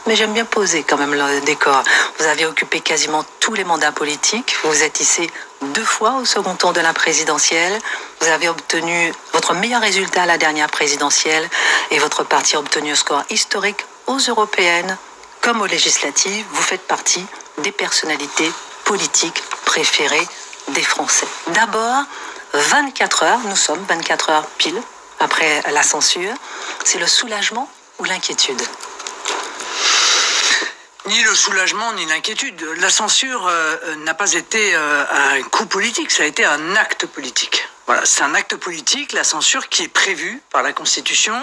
Mais j'aime bien poser quand même le décor. Vous avez occupé quasiment tous les mandats politiques. Vous êtes ici 2 fois au second tour de la présidentielle. Vous avez obtenu votre meilleur résultat à la dernière présidentielle et votre parti a obtenu un score historique aux européennes comme aux législatives. Vous faites partie des personnalités politiques préférées des Français. D'abord, 24 heures, nous sommes 24 heures pile après la censure. C'est le soulagement ou l'inquiétude ? Ni le soulagement, ni l'inquiétude. La censure n'a pas été un coup politique, ça a été un acte politique. Voilà, c'est un acte politique, la censure qui est prévue par la Constitution.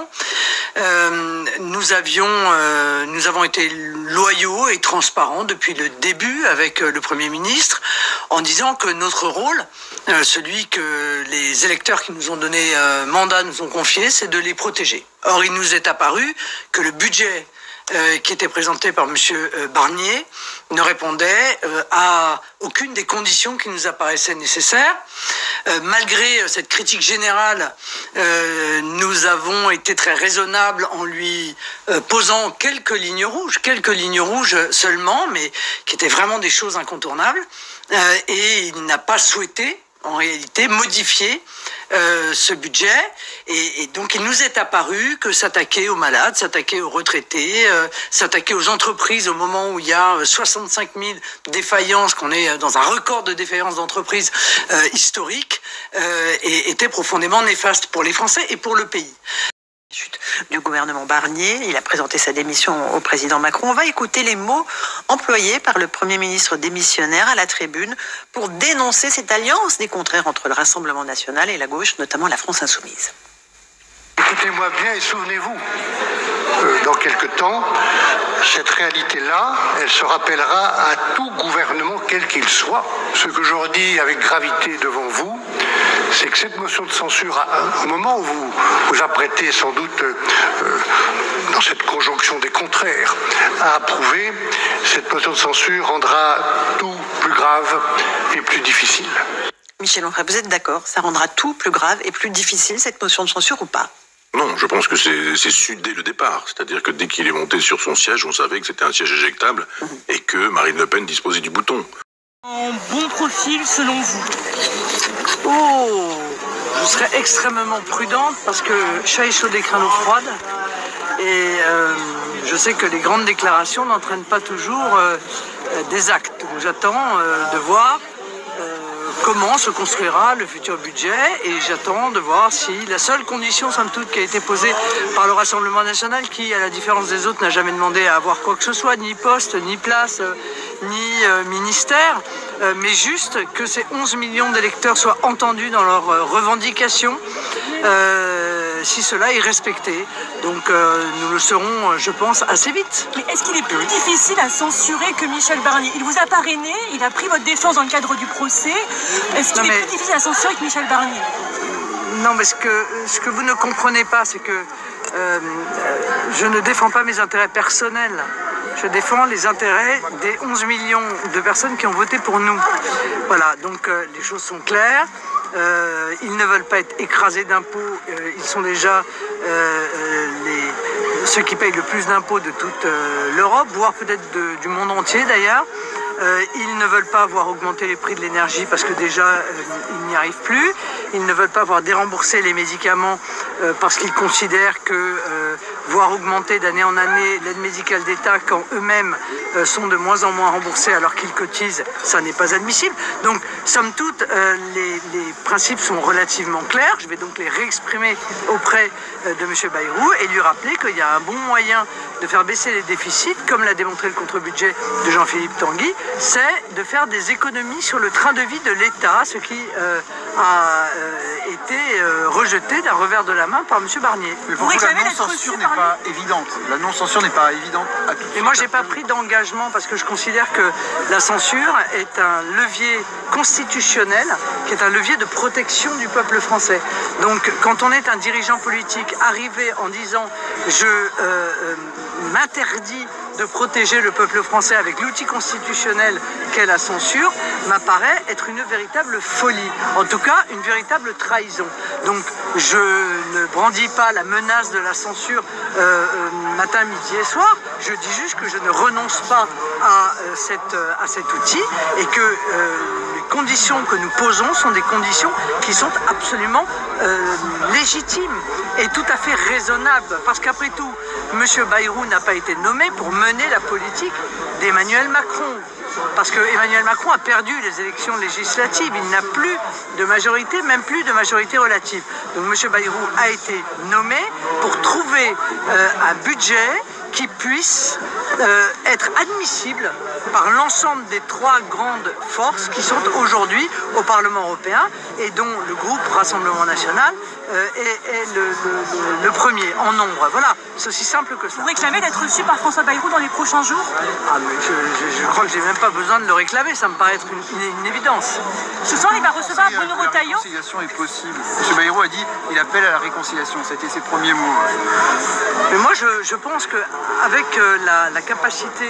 Nous avons été loyaux et transparents depuis le début avec le Premier ministre en disant que notre rôle, celui que les électeurs qui nous ont donné mandat nous ont confié, c'est de les protéger. Or, il nous est apparu que le budget qui était présenté par M. Barnier ne répondait à aucune des conditions qui nous apparaissaient nécessaires. Malgré cette critique générale, nous avons été très raisonnables en lui posant quelques lignes rouges seulement, mais qui étaient vraiment des choses incontournables. Et il n'a pas souhaité, en réalité, modifier ce budget et donc il nous est apparu que s'attaquer aux malades, s'attaquer aux retraités, s'attaquer aux entreprises au moment où il y a 65 000 défaillances, qu'on est dans un record de défaillances d'entreprises historique, était profondément néfaste pour les Français et pour le pays. Chute du gouvernement Barnier, il a présenté sa démission au président Macron. On va écouter les mots employés par le Premier ministre démissionnaire à la tribune pour dénoncer cette alliance des contraires entre le Rassemblement national et la gauche, notamment la France insoumise. Écoutez-moi bien et souvenez-vous, dans quelque temps, cette réalité-là, elle se rappellera à tout gouvernement, quel qu'il soit. Ce que je redis avec gravité devant vous, c'est que cette motion de censure, au moment où vous vous apprêtez sans doute, dans cette conjonction des contraires, à approuver, cette motion de censure rendra tout plus grave et plus difficile. Michel Onfray, vous êtes d'accord? Ça rendra tout plus grave et plus difficile, cette motion de censure, ou pas? Non, je pense que c'est su dès le départ. C'est-à-dire que dès qu'il est monté sur son siège, on savait que c'était un siège éjectable et que Marine Le Pen disposait du bouton. En bon profil, selon vous? Oh, je serais extrêmement prudente parce que chat est chaud des crânes froides. Et je sais que les grandes déclarations n'entraînent pas toujours des actes. Donc j'attends de voir comment se construira le futur budget et j'attends de voir si la seule condition, somme toute, qui a été posée par le Rassemblement national, qui, à la différence des autres, n'a jamais demandé à avoir quoi que ce soit, ni poste, ni place, ni ministère, mais juste que ces 11 millions d'électeurs soient entendus dans leurs revendications, si cela est respecté. Donc nous le saurons, je pense, assez vite. Mais est-ce qu'il est plus difficile à censurer que Michel Barnier? Il vous a parrainé, il a pris votre défense dans le cadre du procès. Est-ce qu'il est plus difficile à censurer que Michel Barnier? Non, mais ce que vous ne comprenez pas, c'est que je ne défends pas mes intérêts personnels. Je défends les intérêts des 11 millions de personnes qui ont voté pour nous. Voilà, donc les choses sont claires. Ils ne veulent pas être écrasés d'impôts. Ils sont déjà ceux qui payent le plus d'impôts de toute l'Europe, voire peut-être du monde entier d'ailleurs. Ils ne veulent pas voir augmenter les prix de l'énergie parce que déjà ils n'y arrivent plus. Ils ne veulent pas voir dérembourser les médicaments parce qu'ils considèrent que voir augmenter d'année en année l'aide médicale d'État quand eux-mêmes sont de moins en moins remboursés alors qu'ils cotisent, ça n'est pas admissible. Donc, somme toute, les principes sont relativement clairs. Je vais donc les réexprimer auprès de M. Bayrou et lui rappeler qu'il y a un bon moyen de faire baisser les déficits, comme l'a démontré le contre-budget de Jean-Philippe Tanguy, c'est de faire des économies sur le train de vie de l'État, ce qui a été rejeté d'un revers de la main par M. Barnier. Mais pour vous, la non-censure n'est pas évidente. La non-censure n'est pas évidente à tout. Et moi, j'ai pas pris d'engagement parce que je considère que la censure est un levier constitutionnel, qui est un levier de protection du peuple français. Donc, quand on est un dirigeant politique arrivé en disant je m'interdis de protéger le peuple français avec l'outil constitutionnel qu'est la censure, m'apparaît être une véritable folie, en tout cas une véritable trahison. Donc je ne brandis pas la menace de la censure matin, midi et soir. Je dis juste que je ne renonce pas à cet outil et que les conditions que nous posons sont des conditions qui sont absolument légitimes et tout à fait raisonnables. Parce qu'après tout, M. Bayrou n'a pas été nommé pour mener la politique d'Emmanuel Macron. Parce que Emmanuel Macron a perdu les élections législatives. Il n'a plus de majorité, même plus de majorité relative. Donc M. Bayrou a été nommé pour trouver un budget qui puisse être admissible par l'ensemble des trois grandes forces qui sont aujourd'hui au Parlement européen et dont le groupe Rassemblement National est le premier en nombre. Voilà, c'est aussi simple que ça. Vous réclamez d'être reçu par François Bayrou dans les prochains jours? Ah, mais je crois que j'ai même pas besoin de le réclamer, ça me paraît être une évidence. Ce soir, il va recevoir Bruno Retailleau. La réconciliation est possible. M. Bayrou a dit qu'il appelle à la réconciliation. Ça a été ses premiers mots. Mais moi, je pense qu'avec la capacité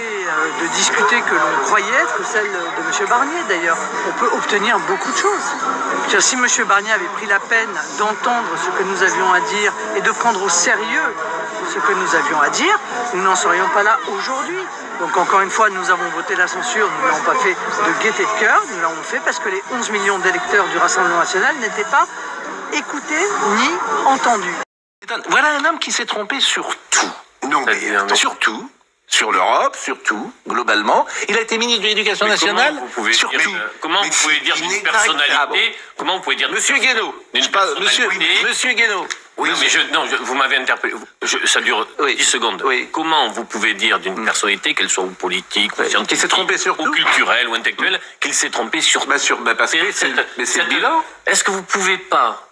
de discuter que l'on croyait être, celle de M. Barnier d'ailleurs, on peut obtenir beaucoup de choses. Si M. Barnier avait pris la peine d'entendre ce que nous avions à dire et de prendre au sérieux ce que nous avions à dire, nous n'en serions pas là aujourd'hui. Donc encore une fois, nous avons voté la censure, nous ne l'avons pas fait de gaieté de cœur, nous l'avons fait parce que les 11 millions d'électeurs du Rassemblement National n'étaient pas écoutés ni entendus. Voilà un homme qui s'est trompé sur tout. Non, mais sur tout. Sur l'Europe, surtout, globalement. Il a été ministre de l'Éducation nationale. Comment vous pouvez dire d'une personnalité? Comment vous pouvez dire Monsieur Guénaud, Monsieur Guénaud. Oui, non, mais vous m'avez interpellé. Ça dure 10 secondes. Oui. Comment vous pouvez dire d'une personnalité, qu'elle soit ou politique, ou scientifique, qui s'est trompé sur ou tout, culturelle, ou intellectuelle, qu'il s'est trompé sur parce que c'est le bilan. Est-ce que vous pouvez pas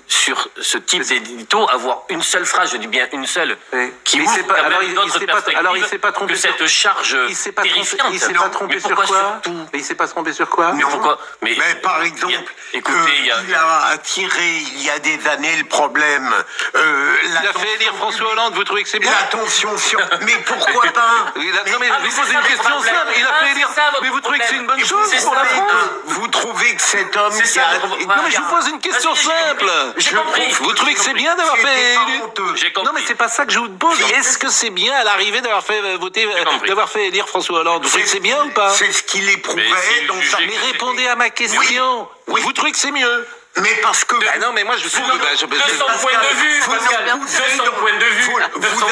sur ce type d'édito avoir une seule phrase, je dis bien une seule, qui ouvre quand même d'autres perspectives alors il s'est pas trompé que cette charge terrifiante. Il s'est pas trompé sur quoi? Il s'est pas trompé sur quoi? Mais pourquoi? Mais par exemple, il a attiré il y a des années le problème. Il a fait élire François Hollande, vous trouvez que c'est bien? L'attention sur... Mais pourquoi pas? Non mais je vous pose une question simple, il a fait élire... Mais vous trouvez que c'est une bonne chose pour la France? Vous trouvez que cet homme qui a... Non mais je vous pose une question simple. Vous trouvez que c'est bien d'avoir fait élire? Non mais c'est pas ça que je vous pose. Est-ce que c'est bien à l'arrivée d'avoir fait voter, d'avoir fait élire François Hollande? Vous trouvez que c'est bien ou pas? C'est ce qu'il éprouvait dans sa... Mais répondez à ma question. Vous trouvez que c'est mieux? Mais parce que... non mais moi je trouve... De son point de vue, Pascal, de son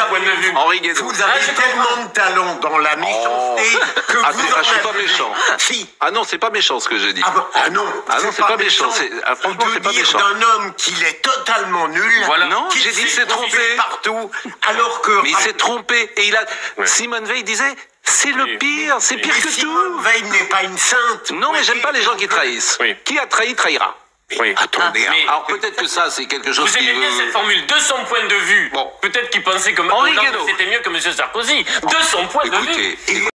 point de vue. Henri Guénaud. Vous avez tellement de talent dans la méchanceté que vous je suis pas méchant. Si. Ah non, c'est pas méchant ce que je dis. Ah non, c'est pas méchant. Franchement, c'est pas méchant. D'un homme qu'il est totalement nul. Voilà. Non, j'ai dit qu'il s'est trompé partout. Alors que... Mais il s'est trompé. Et il a... Simone Veil disait... C'est le pire, c'est pire que tout. Simone Veil n'est pas une sainte. Non, mais j'aime pas les gens qui trahissent. Qui a trahi, trahira. Oui. Attendez. Alors peut-être que ça, c'est quelque chose vous aimez bien cette formule, de son point de vue. Bon. Peut-être qu'il pensait que c'était mieux que M. Sarkozy. De son point de vue.